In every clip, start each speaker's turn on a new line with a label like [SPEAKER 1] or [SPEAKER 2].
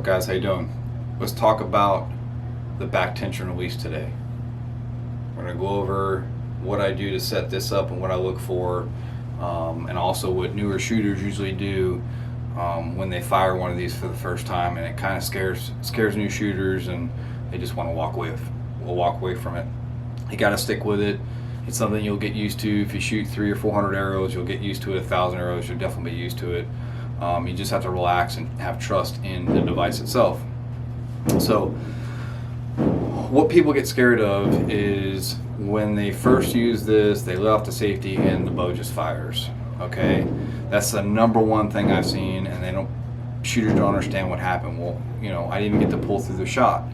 [SPEAKER 1] guys? How you doing? Let's talk about the back tension release today. We're going to go over what I do to set this up and what I look for, and also what newer shooters usually do when they fire one of these for the first time, and it kind of scares new shooters and they just want to walk away from it. You got to stick with it. It's something you'll get used to. If you shoot 300 or 400 arrows, you'll get used to it. 1,000 arrows, you'll definitely be used to it. You just have to relax and have trust in the device itself. So what people get scared of is when they first use this, they let off the safety and the bow just fires. Okay, that's the number one thing I've seen, and shooters don't understand what happened. Well, I didn't even get to pull through the shot.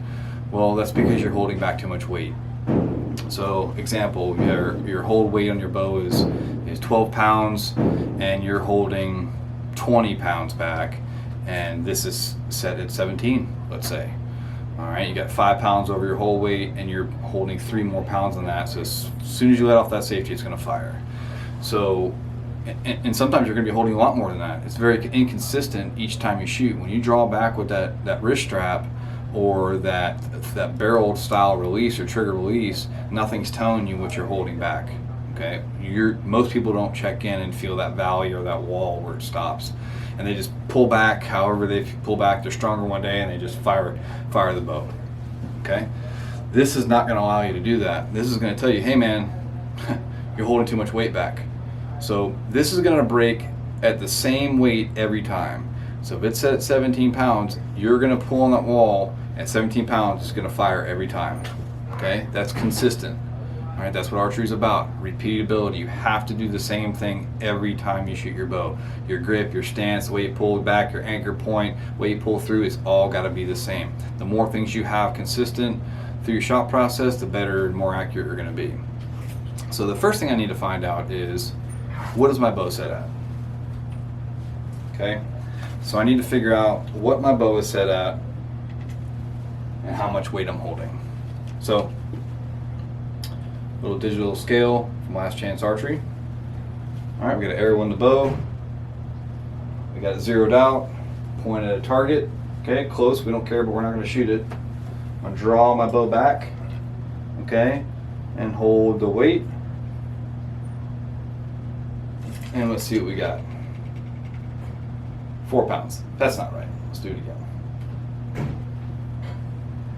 [SPEAKER 1] Well, that's because you're holding back too much weight. So, example, your hold weight on your bow is 12 pounds, and you're holding 20 pounds back, and this is set at 17, let's say. All right, you got 5 pounds over your hold weight, and you're holding 3 more pounds than that. So as soon as you let off that safety, it's going to fire. So, and sometimes you're going to be holding a lot more than that. It's very inconsistent each time you shoot. When you draw back with that wrist strap or that barrel style release or trigger release, nothing's telling you what you're holding back. Okay, most people don't check in and feel that valley or that wall where it stops, and they just pull back. However they pull back, they're stronger one day and they just fire the bow. Okay, this is not going to allow you to do that. This is going to tell you, hey man, you're holding too much weight back. So this is going to break at the same weight every time. So if it's set at 17 pounds, you're going to pull on that wall at 17 pounds. It's going to fire every time. Okay, that's consistent. All right, that's what archery is about. Repeatability. You have to do the same thing every time you shoot your bow. Your grip, your stance, the way you pull back, your anchor point, the way you pull through, it's all got to be the same. The more things you have consistent through your shot process, the better and more accurate you're going to be. So the first thing I need to find out is, what is my bow set at? Okay, so I need to figure out what my bow is set at and how much weight I'm holding. So, little digital scale from Last Chance Archery. All right, we got an arrow in the bow. We got it zeroed out, pointed at a target. Okay, close, we don't care, but we're not going to shoot it. I'm going to draw my bow back, okay, and hold the weight. And let's see what we got. 4 pounds. That's not right. Let's do it again.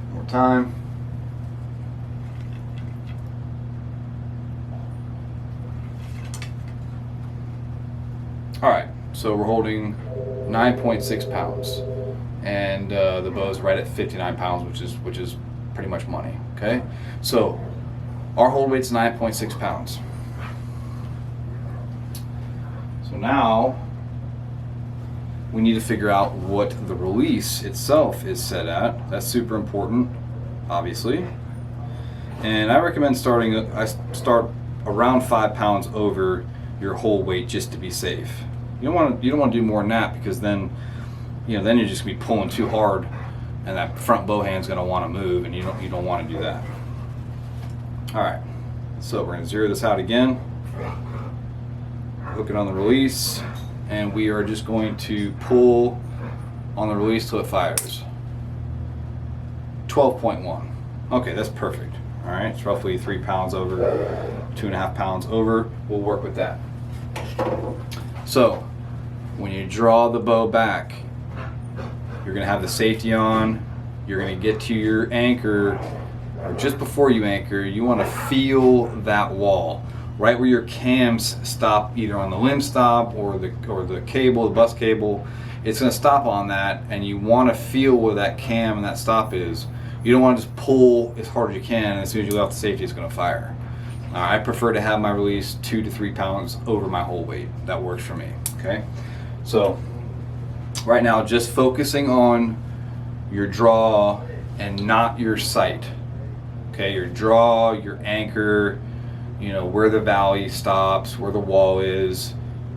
[SPEAKER 1] One more time. All right, so we're holding 9.6 pounds, and the bow is right at 59 pounds, which is pretty much money. Okay, so our hold weight's 9.6 pounds. So now we need to figure out what the release itself is set at. That's super important, obviously. And I recommend I start around 5 pounds over your hold weight just to be safe. You don't want to do more than that, because then you're just gonna be pulling too hard, and that front bow hand's gonna want to move, and you don't want to do that. All right, so we're gonna zero this out again. Hook it on the release, and we are just going to pull on the release till it fires. 12.1. Okay, that's perfect. All right, it's roughly 3 pounds over, 2.5 pounds over. We'll work with that. So when you draw the bow back, you're going to have the safety on. You're going to get to your anchor, or just before you anchor, you want to feel that wall. Right where your cams stop, either on the limb stop or the cable, the bus cable, it's going to stop on that, and you want to feel where that cam and that stop is. You don't want to just pull as hard as you can, and as soon as you let off the safety, it's going to fire. I prefer to have my release 2 to 3 pounds over my hold weight. That works for me. Okay, so right now, just focusing on your draw and not your sight. Okay, your draw, your anchor, where the valley stops, where the wall is.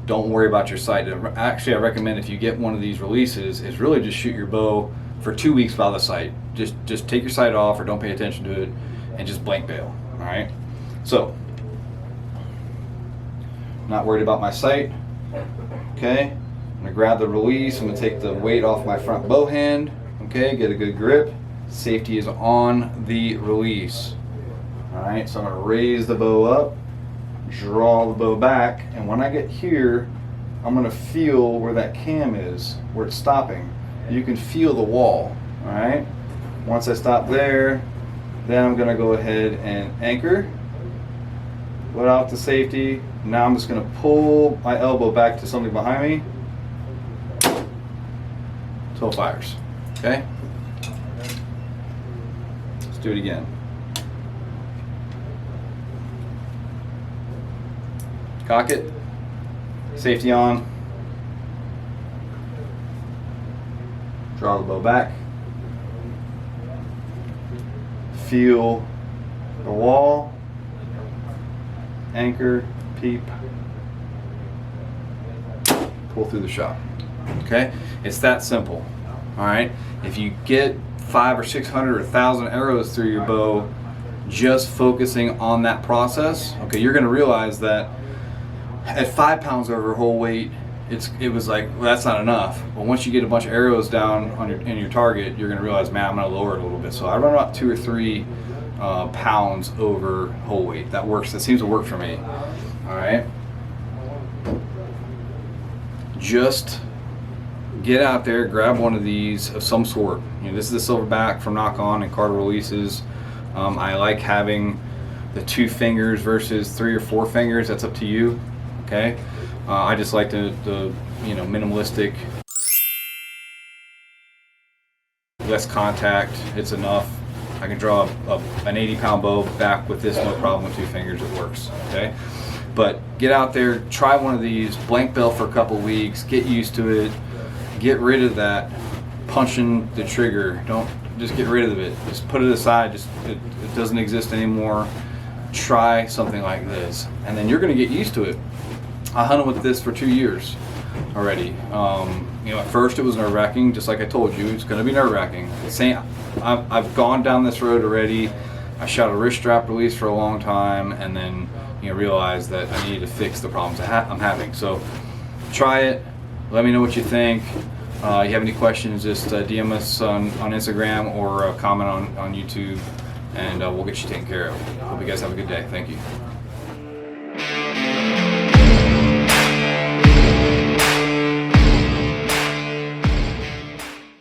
[SPEAKER 1] Don't worry about your sight. Actually, I recommend, if you get one of these releases, is really just shoot your bow for 2 weeks without the sight. Just take your sight off, or don't pay attention to it, and just blank bail. All right. So, not worried about my sight. Okay. I'm gonna grab the release. I'm gonna take the weight off my front bow hand. Okay, get a good grip. Safety is on the release. All right, so I'm gonna raise the bow up, draw the bow back, and when I get here, I'm gonna feel where that cam is, where it's stopping. You can feel the wall, all right? Once I stop there, then I'm gonna go ahead and anchor, let off the safety. Now I'm just gonna pull my elbow back to something behind me until it fires, okay? Let's do it again. Cock it, safety on, draw the bow back, feel the wall, anchor, peep, pull through the shot. Okay, it's that simple. All right, if you get 500 or 600 or 1,000 arrows through your bow, just focusing on that process, okay, you're going to realize that at 5 pounds over whole weight, it was like, well, that's not enough. But once you get a bunch of arrows down on in your target, you're going to realize, man, I'm going to lower it a little bit. So I run about 2 or 3 pounds over whole weight. That works. That seems to work for me. All right. Just get out there, grab one of these of some sort. You know, this is the Silverback from Nock On and Carter Releases. I like having the 2 fingers versus 3 or 4 fingers. That's up to you. Okay, I just like the minimalistic, less contact. It's enough. I can draw an 80-pound bow back with this, no problem with 2 fingers. It works. Okay, but get out there, try one of these, blank belt for a couple weeks, get used to it, get rid of that punching the trigger. Don't just get rid of it. Just put it aside. It doesn't exist anymore. Try something like this, and then you're going to get used to it. I hunted with this for 2 years already. At first it was nerve-wracking, just like I told you. It's going to be nerve-wracking. I've gone down this road already. I shot a wrist strap release for a long time, and then realized that I needed to fix the problems I'm having. So try it. Let me know what you think. You have any questions, just DM us on Instagram or comment on YouTube, and we'll get you taken care of. Hope you guys have a good day. Thank you.